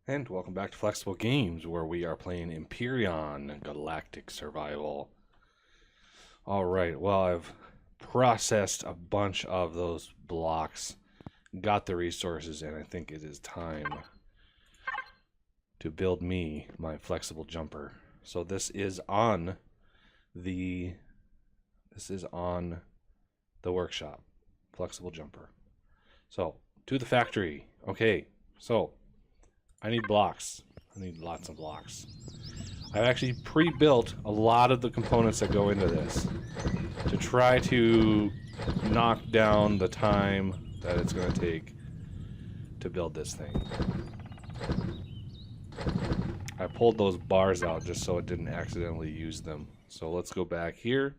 And welcome back to Flexible Games, where we are playing Empyrion, Galactic Survival. Alright, well, I've processed a bunch of those blocks, got the resources, and I think it is time to build me my flexible jumper. So this is on the workshop, flexible jumper. So, to the factory. Okay, so I need blocks. I need lots of blocks. I've actually pre-built a lot of the components that go into this to try to knock down the time that it's going to take to build this thing. I pulled those bars out just so it didn't accidentally use them. So let's go back here.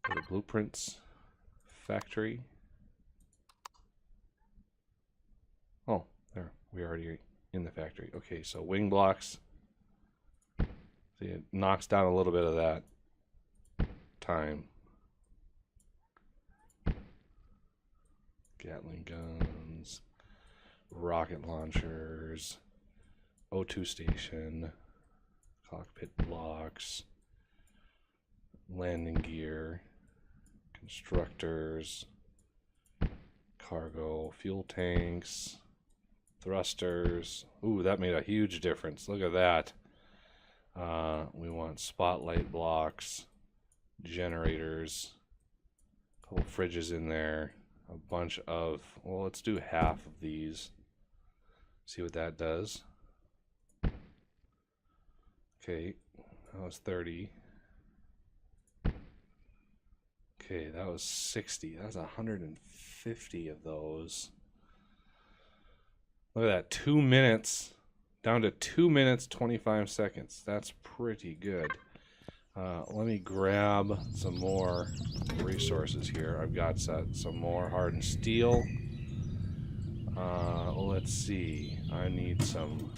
Go to Blueprints, Factory. Oh, there. We're already in the factory. Okay, so wing blocks. See, it knocks down a little bit of that time. Gatling guns, rocket launchers, O2 station, cockpit blocks, landing gear, constructors, cargo, fuel tanks, thrusters. Ooh, that made a huge difference. Look at that. We want spotlight blocks, generators, a couple fridges in there, a bunch of, well, let's do half of these. See what that does. Okay, that was 30. Okay, that was 60. That was 150 of those. Look at that, 2 minutes, down to 2 minutes, 25 seconds. That's pretty good. Let me grab some more resources here. I've got some more hardened steel. Let's see, I need some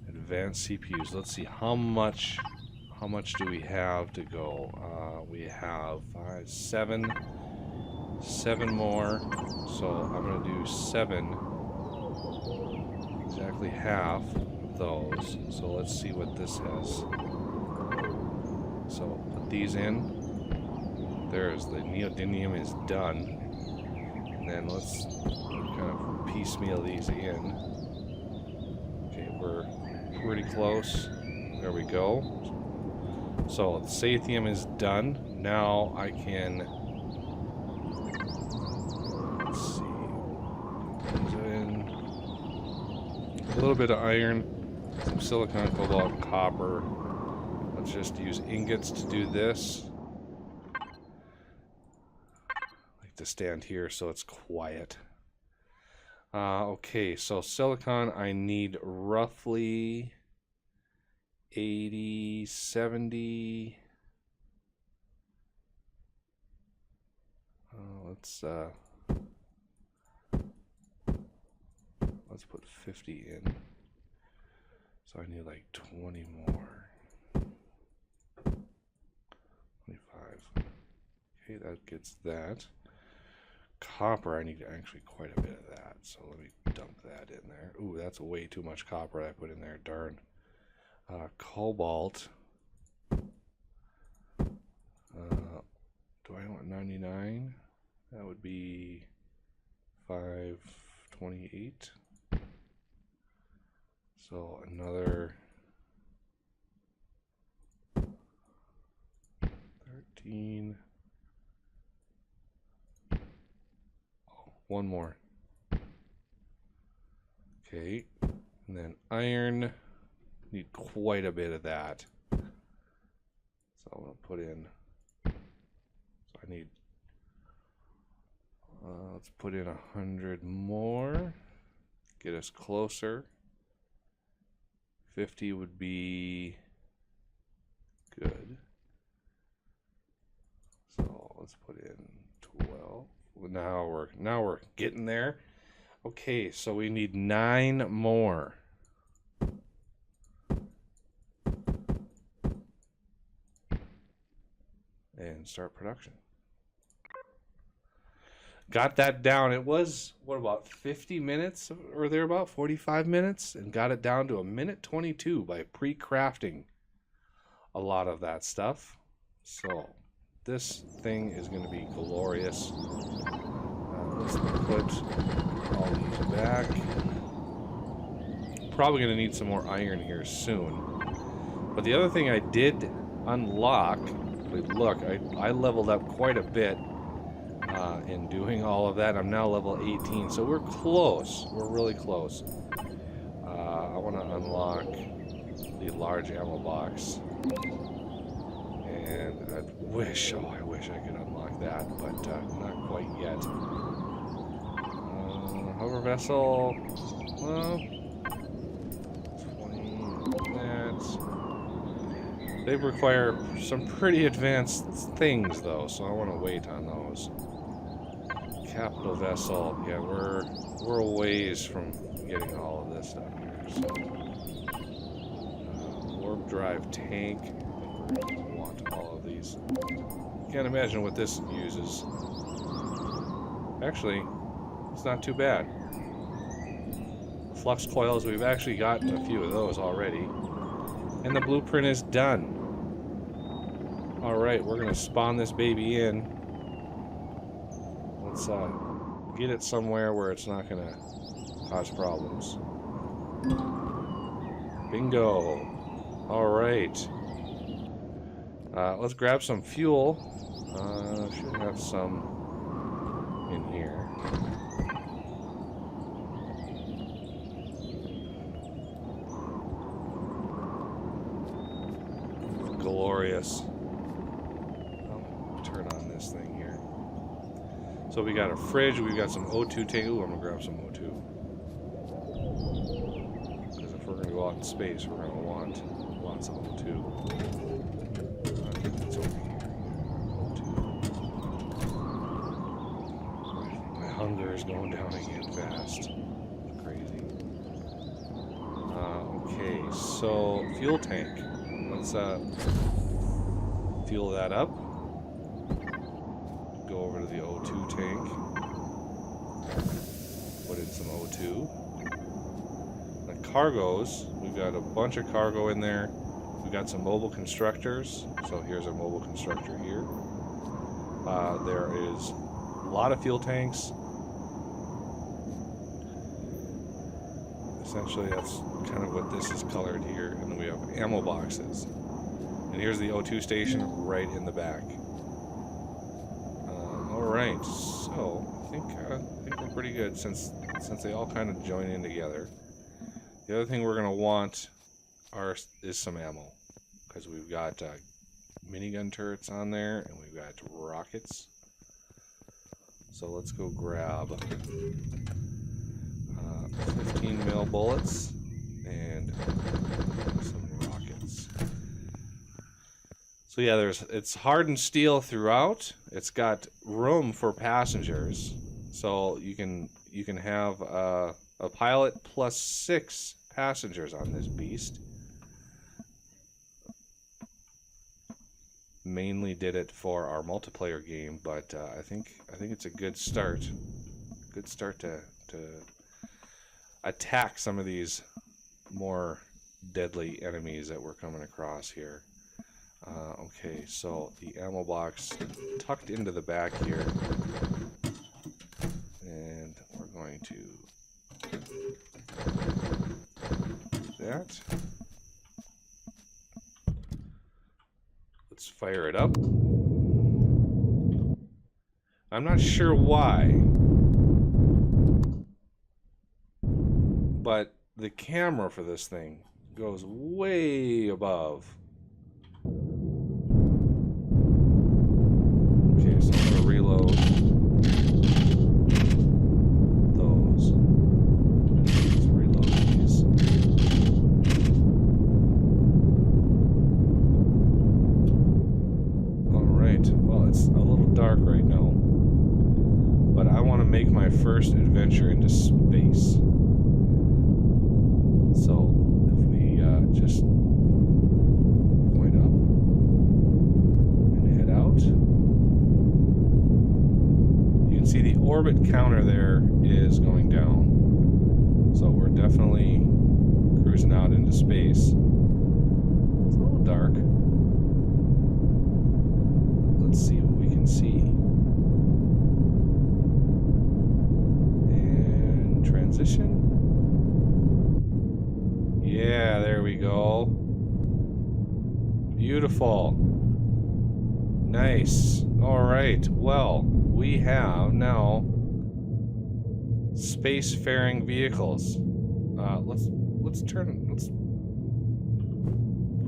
advanced CPUs. Let's see, how much do we have to go? We have 7 more, so I'm going to do 7. Exactly half of those. So let's see what this has. So put these in. There's the neodymium is done. And then let's kind of piecemeal these in. Okay, we're pretty close. There we go. So the sathium is done. Now I can, let's see, put in a little bit of iron, some silicon, cobalt, copper. Let's just use ingots to do this. I like to stand here so it's quiet. Okay, so silicon, I need roughly 80, 70. Let's put 50 in. So I need like 20 more. 25. Okay, that gets that. Copper, I need actually quite a bit of that. So let me dump that in there. Ooh, that's way too much copper I put in there, darn. Cobalt. Do I want 99? That would be 528. So another 13. Oh, one more. Okay, and then iron. Need quite a bit of that. So I'm going to put in, so I need, let's put in 100 more. Get us closer. 50 would be good. So let's put in 12. Now we're getting there. Okay, so we need 9 more. And start production. got that down. It was, what, about 50 minutes or thereabout, 45 minutes, and got it down to 1:22 by pre-crafting a lot of that stuff. So this thing is going to be glorious. Let's put all these back. Probably going to need some more iron here soon. But the other thing I did unlock, look, I leveled up quite a bit in doing all of that. I'm now level 18, so we're close. We're really close. I want to unlock the large ammo box. And I wish I could unlock that, but not quite yet. Hover vessel, well, 20 that. They require some pretty advanced things, though, so I want to wait on those. Capital vessel, yeah, we're a ways from getting all of this stuff here. So, warp drive tank. I want all of these. Can't imagine what this uses. Actually, it's not too bad. Flux coils, we've actually gotten a few of those already. And the blueprint is done. Alright, we're going to spawn this baby in. Let's get it somewhere where it's not going to cause problems. Bingo. Alright. Let's grab some fuel. Should have some in here. Glorious. I'll turn on this thing here. So we got a fridge, we've got some O2 tank. Ooh, I'm gonna grab some O2. Because if we're gonna go out in space, we're gonna want lots of O2. I think it's over here. O2. My hunger is going down again fast. Crazy. Okay, so fuel tank. Let's fuel that up. Go over to the O2 tank. Put in some O2. The cargoes, we've got a bunch of cargo in there. We've got some mobile constructors. So here's a mobile constructor here. There is a lot of fuel tanks. Essentially, that's kind of what this is colored here. And then we have ammo boxes. And here's the O2 station right in the back. Alright, so I think we're pretty good since they all kind of join in together. The other thing we're going to want is some ammo. Because we've got minigun turrets on there, and we've got rockets. So let's go grab 15 mil bullets and some rockets. So yeah, it's hardened steel throughout. It's got room for passengers, so you can have a pilot plus 6 passengers on this beast. Mainly did it for our multiplayer game, but I think it's a good start. Good start to attack some of these more deadly enemies that we're coming across here. Okay, so the ammo box tucked into the back here, and we're going to do that. Let's fire it up. I'm not sure why, but the camera for this thing goes way above. Okay, so I'm going to reload those. Let's reload these. Alright, well, it's a little dark right now, but I want to make my first adventure into space. So, if we just point up and head out, you can see the orbit counter there is going down. So we're definitely cruising out into space. It's a little dark. Let's see what we can see. And transition. Yeah, there we go. Beautiful. Nice. All right. Well, we have now spacefaring vehicles. Let's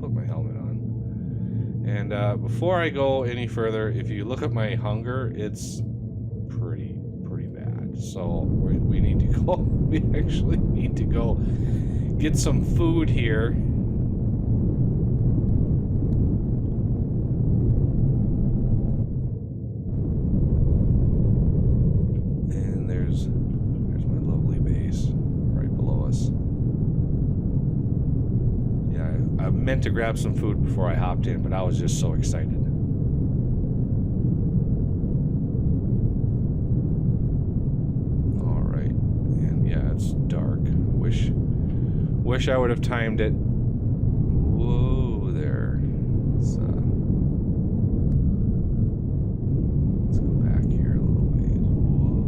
put my helmet on. And before I go any further, if you look at my hunger, it's pretty bad. So we need to go. We actually need to go get some food here. And there's my lovely base right below us. Yeah, I meant to grab some food before I hopped in, but I was just so excited. All right, and yeah, it's dark. Wish I would have timed it. Whoa there. Let's go back here a little ways. Whoa.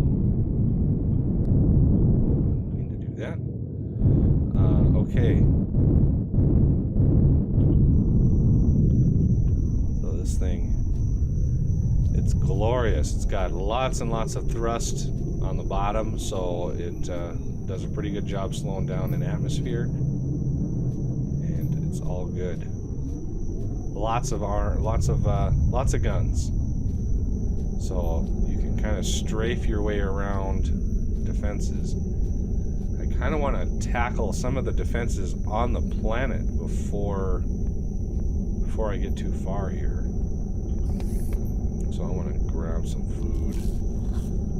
Need to do that. Okay. So this thing, it's glorious. It's got lots and lots of thrust on the bottom, so it does a pretty good job slowing down in atmosphere, and it's all good. Lots of guns, so you can kind of strafe your way around defenses. I kind of want to tackle some of the defenses on the planet before I get too far here. So I want to grab some food.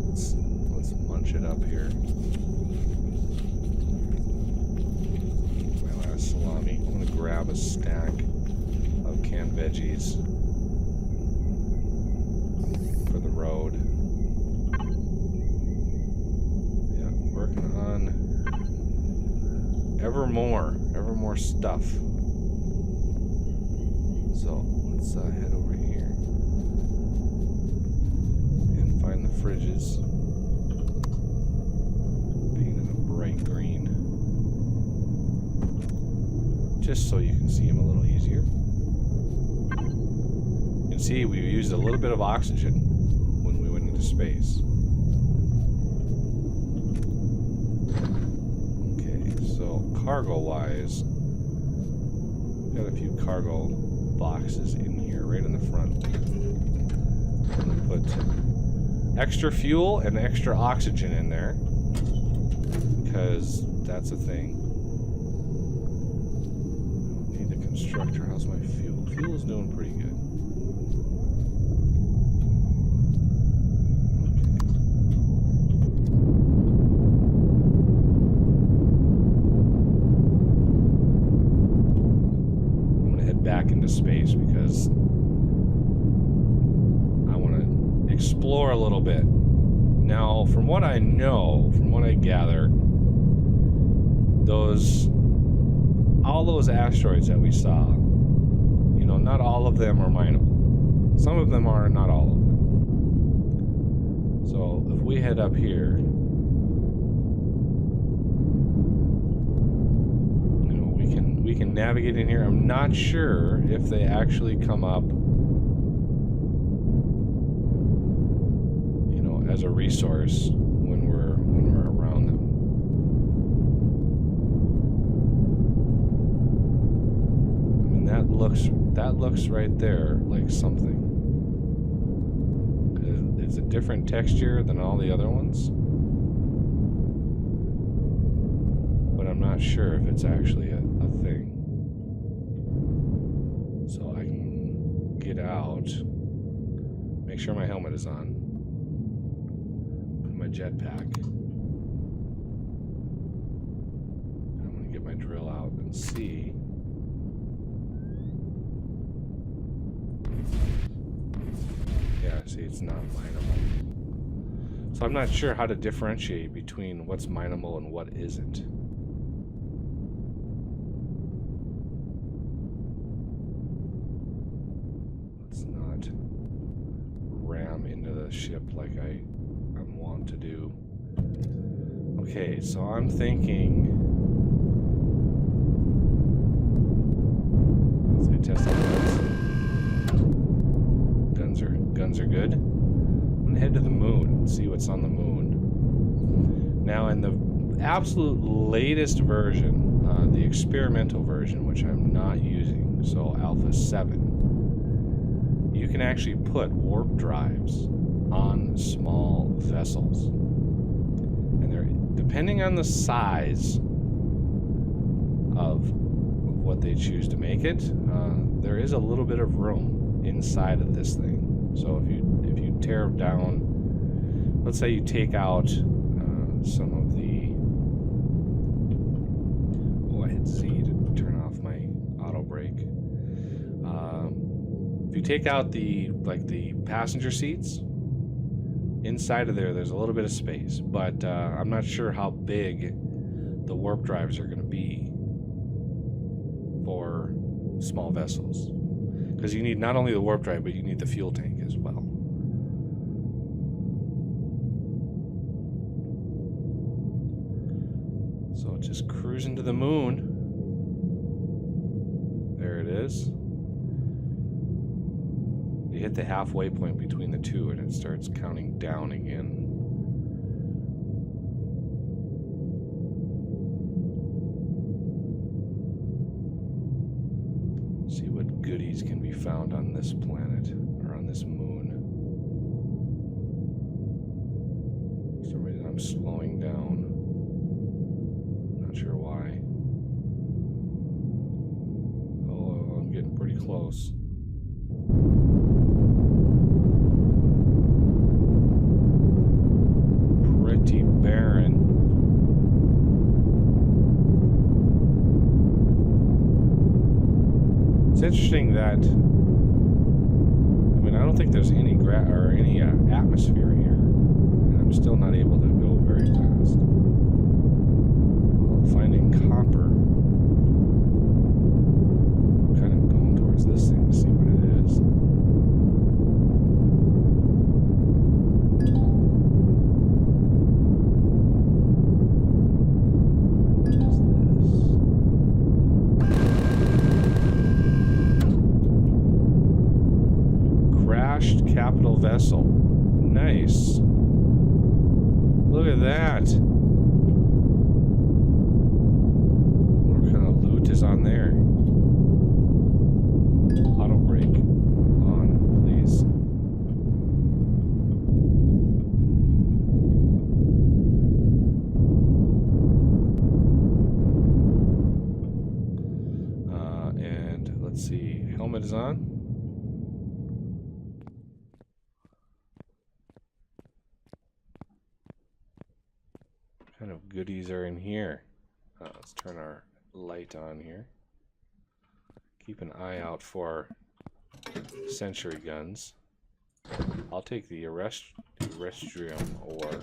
Let's munch it up here. Salami. I'm going to grab a stack of canned veggies for the road. Yeah, working on ever more stuff. So let's head over here and find the fridges. Painted a bright green. Just so you can see them a little easier. You can see we used a little bit of oxygen when we went into space. Okay, so cargo-wise, got a few cargo boxes in here right in the front. I'm going to put extra fuel and extra oxygen in there because that's a thing. Constructor, how's my fuel? Fuel is doing pretty good. I'm gonna head back into space because I want to explore a little bit. Now, from what I know, from what I gather, all those asteroids that we saw, you know, not all of them are mineable. Some of them are, not all of them. So if we head up here, you know, we can navigate in here. I'm not sure if they actually come up, you know, as a resource when we're around them. That looks right there like something. It's a different texture than all the other ones, but I'm not sure if it's actually a thing. So I can get out, make sure my helmet is on, put my jetpack. I'm gonna get my drill out and see. Yeah, see, it's not mineable. So I'm not sure how to differentiate between what's mineable and what isn't. Let's not ram into the ship like I'm wont to do. Okay, so I'm thinking. Let's say test the guns. Guns are good. I'm gonna head to the moon and see what's on the moon. Now, in the absolute latest version, the experimental version, which I'm not using, so Alpha 7, you can actually put warp drives on small vessels. And they're, depending on the size of what they choose to make it, there is a little bit of room inside of this thing. So if you tear down, let's say you take out some of the, I hit Z to turn off my auto brake. If you take out the passenger seats, inside of there's a little bit of space, but I'm not sure how big the warp drives are going to be for small vessels, because you need not only the warp drive, but you need the fuel tank as well. So just cruising to the moon. There it is. You hit the halfway point between the two and it starts counting down again. See what goodies can be found on this planet, or on this moon. For some reason I'm slowing down. Not sure why. Oh, I'm getting pretty close. Pretty barren. It's interesting that, I mean, I don't think there's any atmosphere here, and I'm still not able to go very fast. Well, finding copper. I'm kind of going towards this thing to see what it is. Capital vessel. Nice. Look at that. What kind of loot is on there? Auto brake on, please. And let's see. Helmet is on. What kind of goodies are in here? Let's turn our light on here. Keep an eye out for sentry guns. I'll take the Errestrium ore.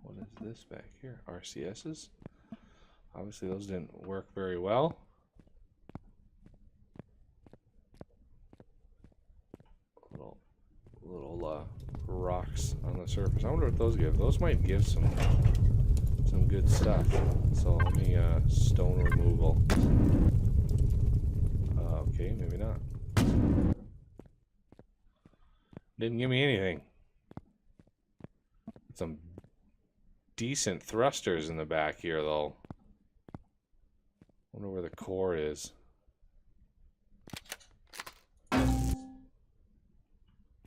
What is this back here? RCSs? Obviously those didn't work very well. Little rocks on the surface. I wonder what those give. Those might give some good stuff. So let me stone removal. Okay, maybe not. Didn't give me anything. Some decent thrusters in the back here, though. Wonder where the core is.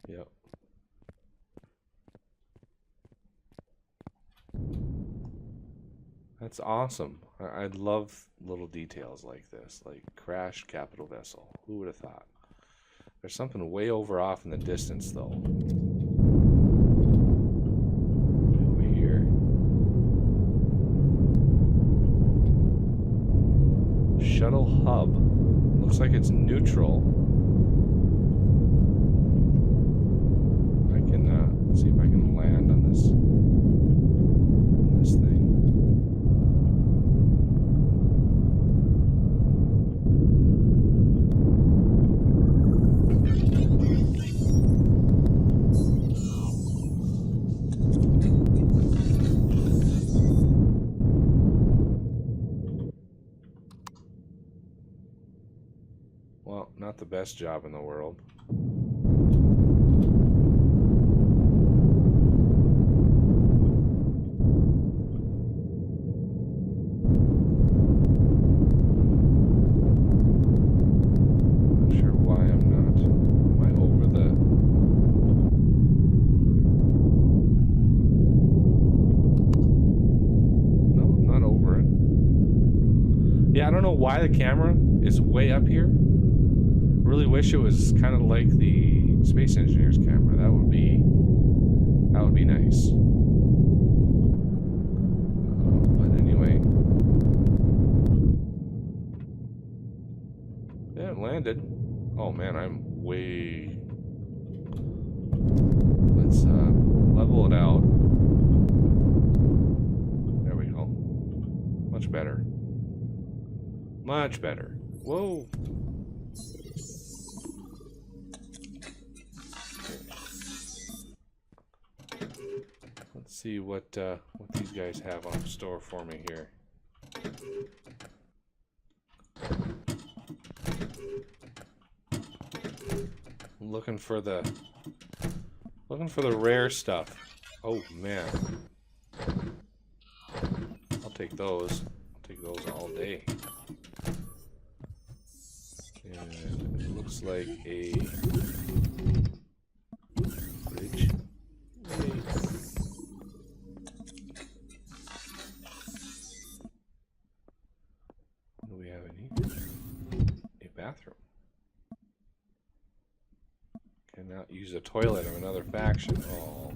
Yep. That's awesome. I love little details like this, like crashed capital vessel. Who would have thought? There's something way over off in the distance, though. Over here. Shuttle hub. Looks like it's neutral. I can let's see if I can land on this thing. Well, not the best job in the world. Not sure why I'm not. Am I over the... No, I'm not over it. Yeah, I don't know why the camera is way up here. Really wish it was kind of like the Space Engineer's camera. That would be nice. But anyway, yeah, it landed. Oh man, I'm way. Let's level it out. There we go. Much better. Much better. Whoa. Let's see what these guys have on store for me here. I'm looking for the rare stuff. Oh man, I'll take those. I'll take those all day. And it looks like a bridge. Bathroom. Cannot use a toilet of another faction. Oh,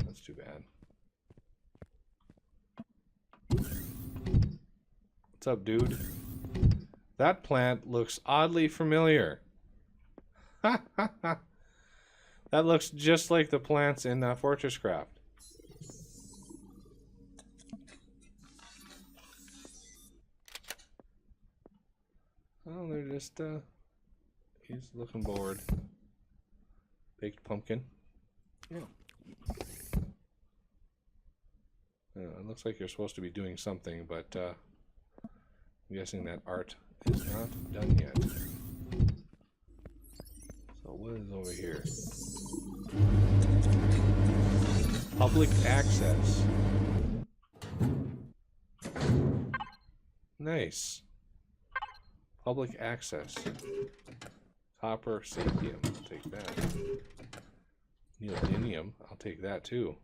that's too bad. What's up, dude? That plant looks oddly familiar. That looks just like the plants in Fortress Craft. Oh, they're just, he's looking bored. Baked pumpkin. Yeah. It looks like you're supposed to be doing something, but I'm guessing that art is not done yet. So what is over here? Public access. Nice. Public access. Copper saphium, I'll take that. Neodymium, I'll take that too.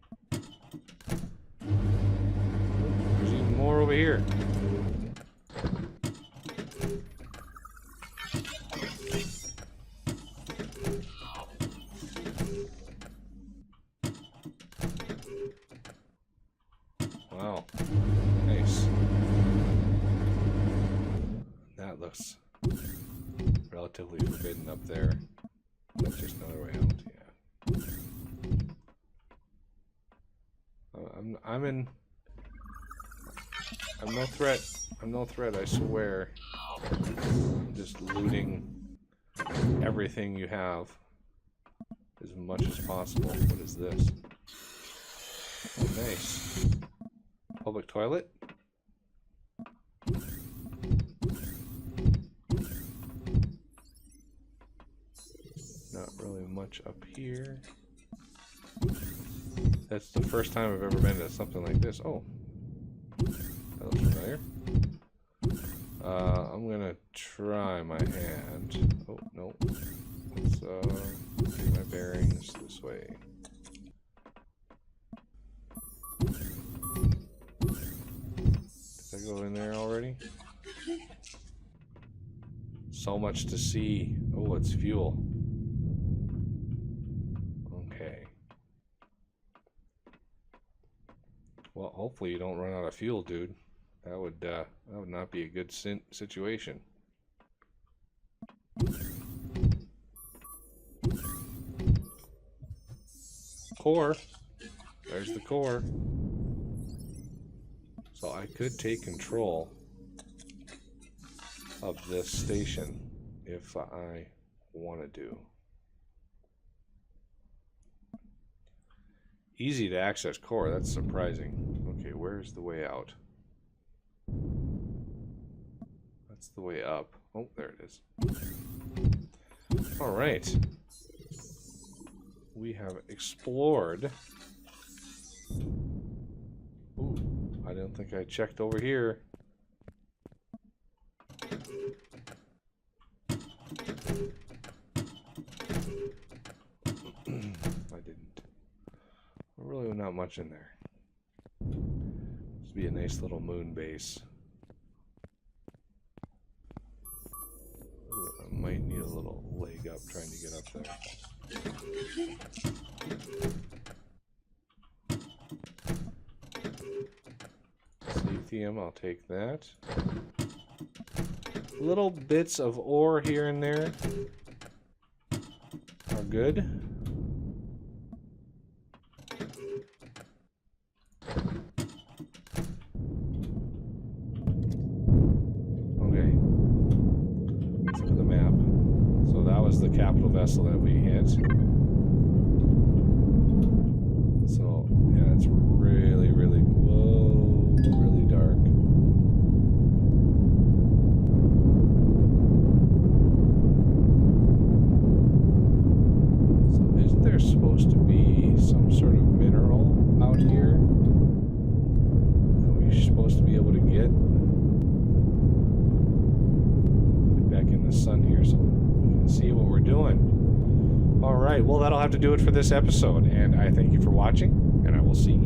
There's even more over here. Wow. Nice. That looks relatively forbidden up there. That's just another way out, yeah. I'm no threat. I'm no threat, I swear. I'm just looting everything you have as much as possible. What is this? Oh, nice. Public toilet? Not really much up here. That's the first time I've ever been to something like this. Oh, that looks familiar. I'm gonna try my hand. Oh, no. Let's get my bearings this way. Did I go in there already? So much to see. Oh, it's fuel. Okay. Well, hopefully you don't run out of fuel, dude. That would not be a good situation. Core. There's the core. So I could take control of this station if I want to. Easy to access core, that's surprising. Okay, where's the way out? That's the way up. Oh, there it is. Alright. We have explored. Ooh, I don't think I checked over here. I didn't. Really not much in there. This would be a nice little moon base. Ooh, I might need a little leg up trying to get up there. Lithium, I'll take that. Little bits of ore here and there are good. Okay. Let's look at the map. So that was the capital vessel that we hit. So, yeah, it's really, really, whoa, really dark. So isn't there supposed to be some sort of mineral out here that we're supposed to be able to get? Get back in the sun here so we can see what we're doing. Alright, well that'll have to do it for this episode, and I thank you for watching, and I will see you